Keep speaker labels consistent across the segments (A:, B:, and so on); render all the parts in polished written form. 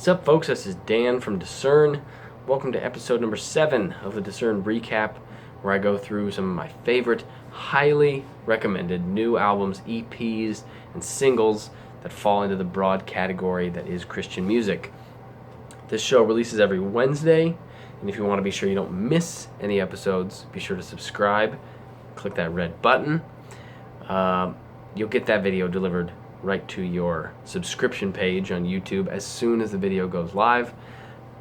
A: What's up, folks? This is Dan from Discern. Welcome to episode number 7 of the Discern Recap, where I go through some of my favorite, highly recommended new albums, EPs, and singles that fall into the broad category that is Christian music. This show releases every Wednesday, and if you want to be sure you don't miss any episodes, be sure to subscribe. Click that red button. You'll get that video delivered right to your subscription page on YouTube as soon as the video goes live.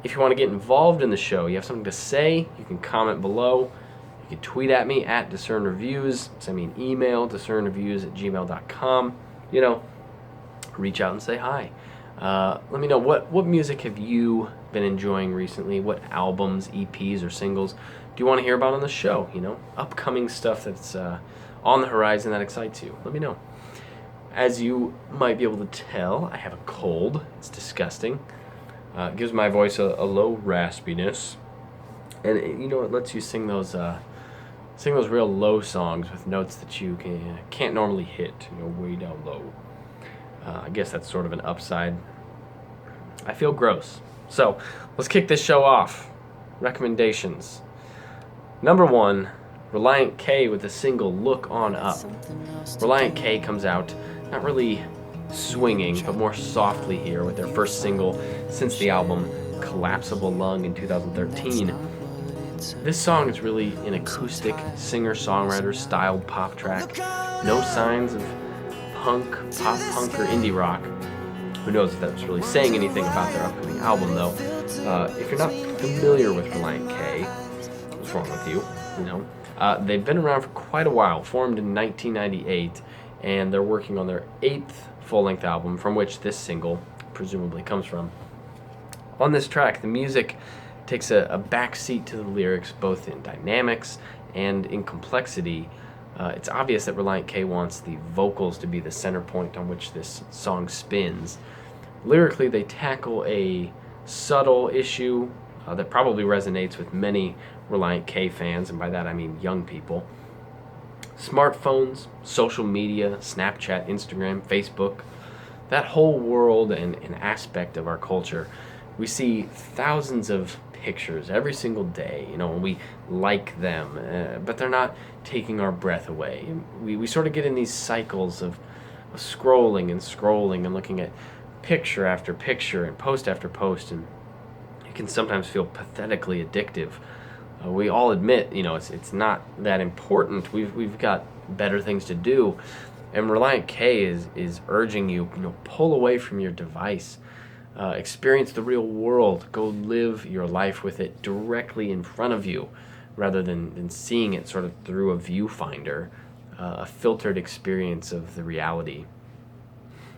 A: If you want to get involved in the show, you have something to say, you can comment below. You can tweet at me at discernreviews, send me an email, discernreviews@gmail.com. Reach out and say hi. Let me know what music have you been enjoying recently? What albums, EPs, or singles do you want to hear about on the show? Upcoming stuff that's on the horizon that excites you. Let me know. As you might be able to tell, I have a cold. It's disgusting. It gives my voice a low raspiness, and it lets you sing those real low songs with notes that you can't normally hit. Way down low. I guess that's sort of an upside. I feel gross. So let's kick this show off. Recommendations. Number 1, Relient K with the single "Look On Up." Relient K comes out not really swinging, but more softly here with their first single since the album Collapsible Lung in 2013. This song is really an acoustic singer-songwriter styled pop track. No signs of punk, pop punk, or indie rock. Who knows if that's really saying anything about their upcoming album, though. If you're not familiar with Relient K, what's wrong with you? They've been around for quite a while, formed in 1998, and they're working on their 8th full-length album, from which this single presumably comes from. On this track, the music takes a backseat to the lyrics, both in dynamics and in complexity. It's obvious that Relient K wants the vocals to be the center point on which this song spins. Lyrically, they tackle a subtle issue that probably resonates with many Relient K fans, and by that I mean young people. Smartphones, social media, Snapchat, Instagram, Facebook, that whole world and aspect of our culture. We see thousands of pictures every single day, and we like them, but they're not taking our breath away. We sort of get in these cycles of scrolling and looking at picture after picture and post after post, and it can sometimes feel pathetically addictive. We all admit, it's not that important. We've got better things to do, and Relient K is urging you, pull away from your device. Experience the real world. Go live your life with it directly in front of you, rather than seeing it sort of through a viewfinder, a filtered experience of the reality.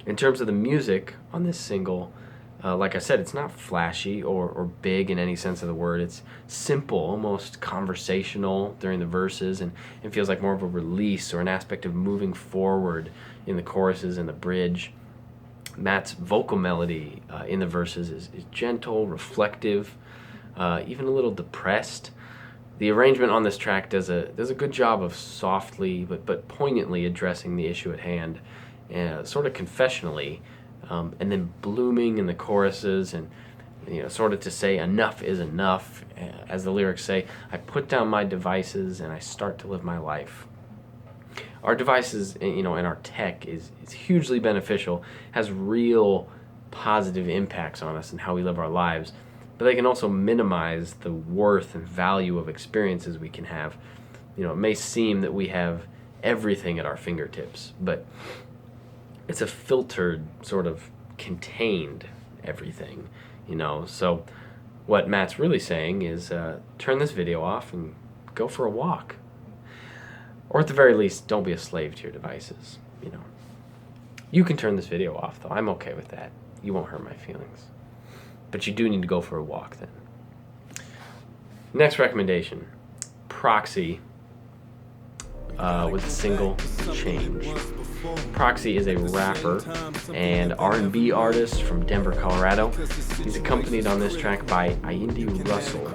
A: In terms of the music on this single, like I said, it's not flashy or big in any sense of the word. It's simple, almost conversational during the verses, and it feels like more of a release or an aspect of moving forward in the choruses and the bridge. Matt's vocal melody in the verses is gentle, reflective, even a little depressed. The arrangement on this track does a good job of softly but poignantly addressing the issue at hand, sort of confessionally, and then blooming in the choruses, and sort of to say enough is enough. As the lyrics say, I put down my devices and I start to live my life. Our devices, and our tech is hugely beneficial, has real positive impacts on us and how we live our lives, but they can also minimize the worth and value of experiences we can have. It may seem that we have everything at our fingertips, but it's a filtered, sort of contained everything, So what Matt's really saying is turn this video off and go for a walk. Or at the very least, don't be a slave to your devices, You can turn this video off, though. I'm okay with that. You won't hurt my feelings. But you do need to go for a walk, then. Next recommendation, Proxy with the single Change. Proxy is a rapper and R&B artist from Denver, Colorado. He's accompanied on this track by Ayinde Russell.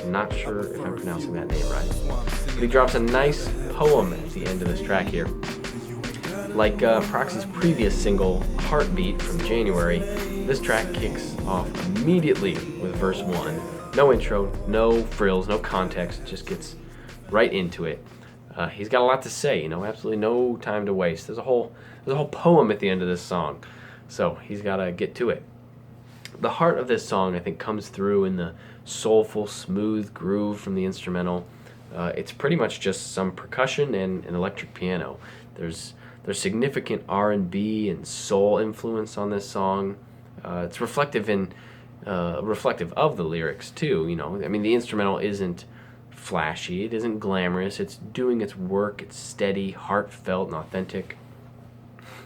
A: I'm not sure if I'm pronouncing that name right. But he drops a nice poem at the end of this track here. Like Proxy's previous single, Heartbeat, from January, This track kicks off immediately with verse 1. No intro, no frills, no context, just gets right into it. He's got a lot to say, absolutely no time to waste. There's a whole poem at the end of this song, so he's got to get to it. The heart of this song, I think, comes through in the soulful, smooth groove from the instrumental. It's pretty much just some percussion and an electric piano. There's significant R&B and soul influence on this song. It's reflective of the lyrics too. The instrumental isn't flashy, it isn't glamorous. It's doing its work. It's steady, heartfelt, and authentic.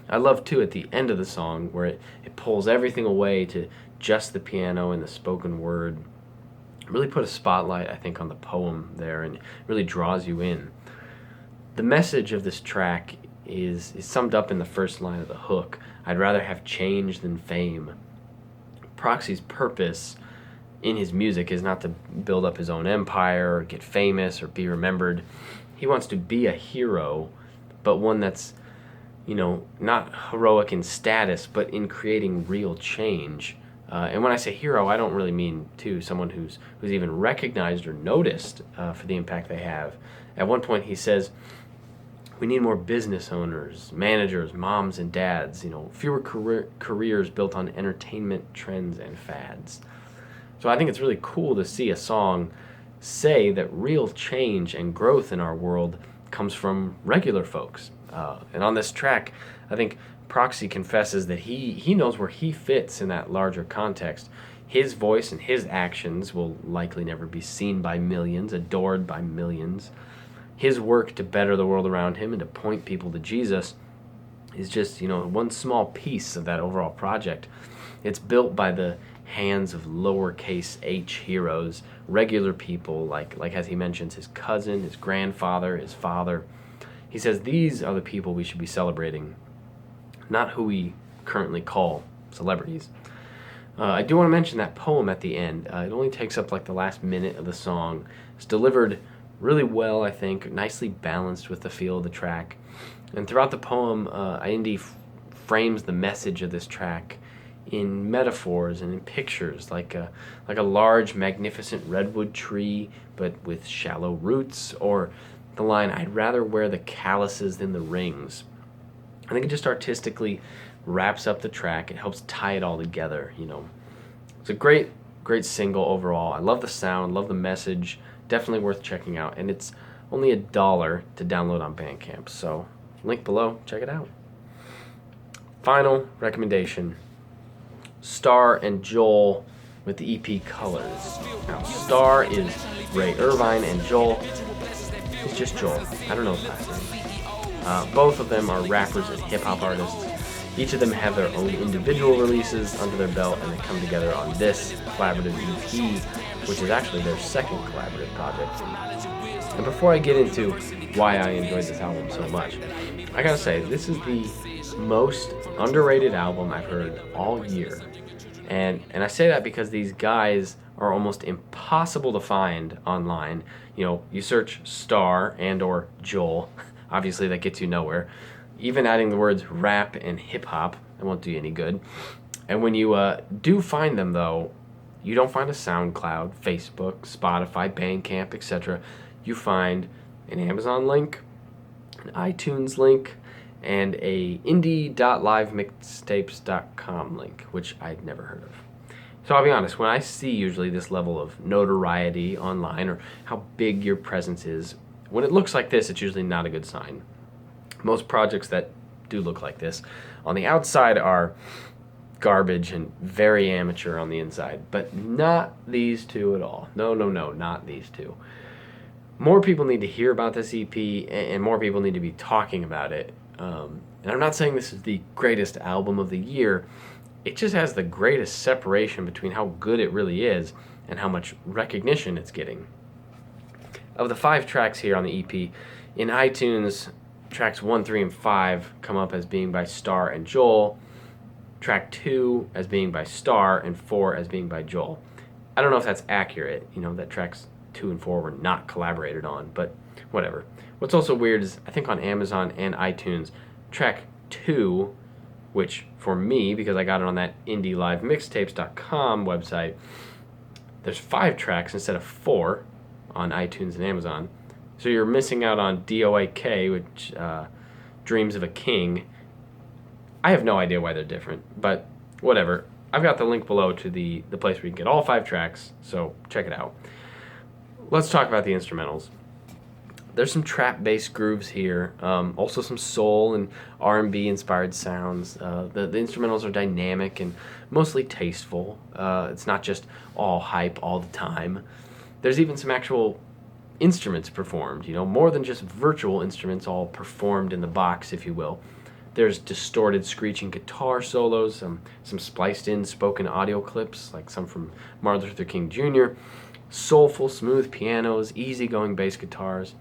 A: I love too at the end of the song where it pulls everything away to just the piano and the spoken word. Really put a spotlight, I think, on the poem there, and really draws you in. The message of this track is summed up in the first line of the hook. I'd rather have change than fame. Proxy's purpose in his music is not to build up his own empire or get famous or be remembered. He wants to be a hero, but one that's, not heroic in status, but in creating real change. And when I say hero, I don't really mean someone who's even recognized or noticed for the impact they have. At one point he says, we need more business owners, managers, moms and dads, fewer careers built on entertainment trends and fads. So I think it's really cool to see a song say that real change and growth in our world comes from regular folks. And on this track, I think Proxy confesses that he knows where he fits in that larger context. His voice and his actions will likely never be seen by millions, adored by millions. His work to better the world around him and to point people to Jesus is just, one small piece of that overall project. It's built by the hands of lowercase h heroes, regular people, like as he mentions, his cousin, his grandfather, his father. He says these are the people we should be celebrating, not who we currently call celebrities. I do want to mention that poem at the end. It only takes up like the last minute of the song. It's delivered really well, I think, nicely balanced with the feel of the track. And throughout the poem, Ayinde frames the message of this track in metaphors and in pictures, like a large, magnificent redwood tree, but with shallow roots, or the line, I'd rather wear the calluses than the rings. I think it just artistically wraps up the track. It helps tie it all together, It's a great single overall. I love the sound, love the message. Definitely worth checking out, and it's only $1 to download on Bandcamp, so link below, check it out. Final recommendation, Star and Joel with the EP Colors. Now, Star is Ray Irvine, and Joel is just Joel. I don't know his last name. Both of them are rappers and hip-hop artists. Each of them have their own individual releases under their belt, and they come together on this collaborative EP, which is actually their second collaborative project. And before I get into why I enjoyed this album so much, I gotta say, this is the most underrated album I've heard all year. And I say that because these guys are almost impossible to find online. You search Star and or Joel, obviously that gets you nowhere. Even adding the words rap and hip-hop, it won't do you any good. And when you do find them, though, you don't find a SoundCloud, Facebook, Spotify, Bandcamp, etc. You find an Amazon link, an iTunes link, and a indie.livemixtapes.com link, which I'd never heard of. So I'll be honest, when I see usually this level of notoriety online or how big your presence is, when it looks like this, it's usually not a good sign. Most projects that do look like this on the outside are garbage and very amateur on the inside, but not these two at all. No, not these two. More people need to hear about this EP, and more people need to be talking about it. And I'm not saying this is the greatest album of the year. It just has the greatest separation between how good it really is and how much recognition it's getting. Of the 5 tracks here on the EP, in iTunes, tracks 1, 3, and 5 come up as being by Star and Joel. Track 2 as being by Star, and 4 as being by Joel. I don't know if that's accurate, that tracks 2 and 4 were not collaborated on, but whatever. What's also weird is, I think on Amazon and iTunes, track 2 which for me, because I got it on that IndieLiveMixtapes.com website, there's 5 tracks instead of 4 on iTunes and Amazon. So you're missing out on DOAK, which Dreams of a King. I have no idea why they're different, but whatever. I've got the link below to the place where you can get all 5 tracks, so check it out. Let's talk about the instrumentals. There's some trap-based grooves here, also some soul and R&B inspired sounds. The instrumentals are dynamic and mostly tasteful. It's not just all hype all the time. There's even some actual instruments performed, more than just virtual instruments all performed in the box, if you will. There's distorted screeching guitar solos, some spliced in spoken audio clips, like some from Martin Luther King Jr., soulful, smooth pianos, easygoing bass guitars.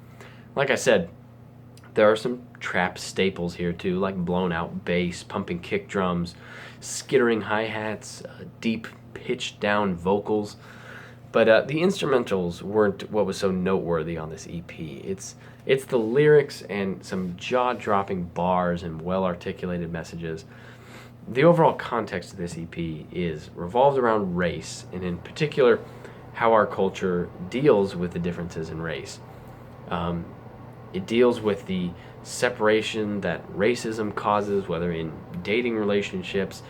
A: Like I said, there are some trap staples here too, like blown out bass, pumping kick drums, skittering hi-hats, deep pitched down vocals. But the instrumentals weren't what was so noteworthy on this EP. It's the lyrics and some jaw-dropping bars and well-articulated messages. The overall context of this EP is revolved around race, and in particular, how our culture deals with the differences in race. It deals with the separation that racism causes, whether in dating relationships,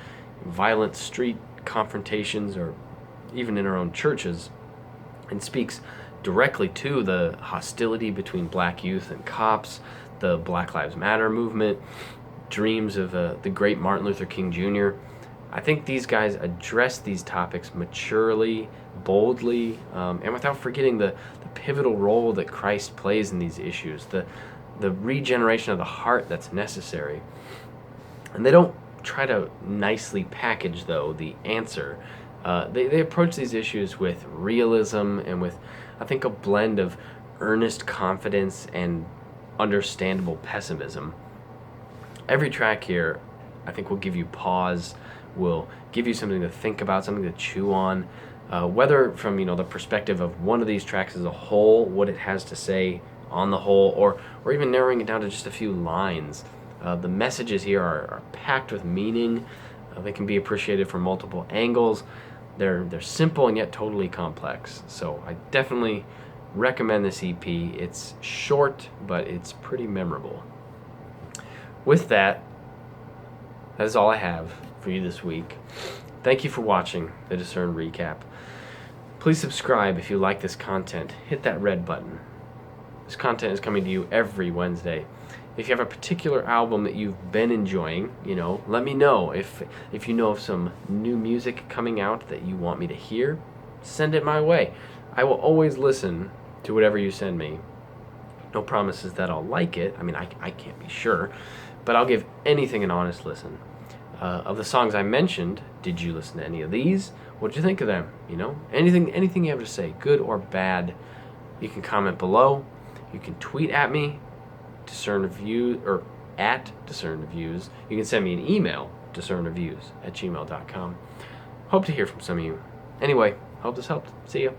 A: violent street confrontations, or even in our own churches, and speaks directly to the hostility between black youth and cops, the Black Lives Matter movement, dreams of the great Martin Luther King Jr. I think these guys address these topics maturely, boldly, and without forgetting the pivotal role that Christ plays in these issues, the regeneration of the heart that's necessary. And they don't try to nicely package, though, the answer. They approach these issues with realism and with, I think, a blend of earnest confidence and understandable pessimism. Every track here, I think, will give you pause, will give you something to think about, something to chew on, whether from the perspective of one of these tracks as a whole, what it has to say on the whole, or even narrowing it down to just a few lines. The messages here are packed with meaning. They can be appreciated from multiple angles. They're simple and yet totally complex. So I definitely recommend this EP. It's short, but it's pretty memorable. With that is all I have for you this week. Thank you for watching the Discern Recap. Please subscribe if you like this content. Hit that red button. This content is coming to you every Wednesday. If you have a particular album that you've been enjoying, let me know. If you know of some new music coming out that you want me to hear, send it my way. I will always listen to whatever you send me. No promises that I'll like it. I can't be sure, but I'll give anything an honest listen. Of the songs I mentioned, did you listen to any of these? What did you think of them? Anything you have to say, good or bad, you can comment below. You can tweet at me, discernreviews, or at discernreviews. You can send me an email, discernreviews@gmail.com. Hope to hear from some of you. Anyway, hope this helped. See ya.